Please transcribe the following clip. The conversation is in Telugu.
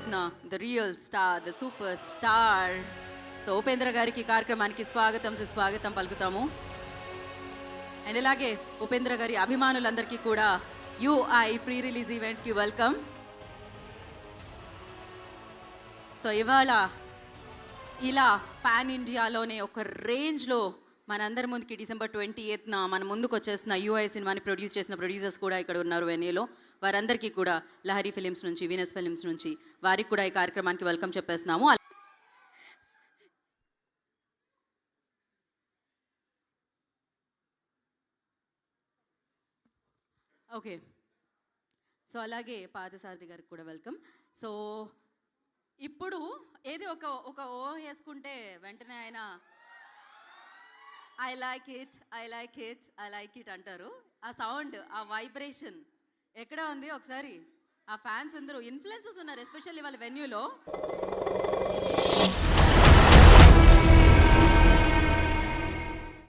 చేసిన the real star, the super star. So Upendra గారికి కార్యక్రమానికి స్వాగతం సుస్వాగతం పలుకుతాము. అండ్ ఇలాగే ఉపేంద్ర గారి అభిమానులందరికీ కూడా యూఐ ప్రీ రిలీజ్ ఈవెంట్కి వెల్కమ్. సో ఇవాళ ఇలా పాన్ ఇండియాలోనే ఒక రేంజ్లో మనందరి ముందుకి December 28th మన ముందుకు వచ్చేసిన యూఐ సినిమాని ప్రొడ్యూస్ చేసిన ప్రొడ్యూసర్స్ కూడా ఇక్కడ ఉన్నారు వెన్యూలో. వారందరికీ కూడా లహరి ఫిలిమ్స్ నుంచి, వీనస్ ఫిలిమ్స్ నుంచి వారికి కూడా ఈ కార్యక్రమానికి వెల్కమ్ చెప్పేస్తున్నాము. ఓకే, సో అలాగే పాదసారథి గారికి కూడా వెల్కమ్. సో ఇప్పుడు ఏది ఒక ఓ వేసుకుంటే వెంటనే ఆయన ఐ లైక్ ఇట్ అంటారు. ఆ సౌండ్, ఆ వైబ్రేషన్ ఎక్కడ ఉంది ఒకసారి? ఆ ఫ్యాన్స్ అందరూ ఇన్ఫ్లుయెన్సర్స్ ఉన్నారు ఎస్పెషల్లీ వాళ్ళ వెన్యూలో.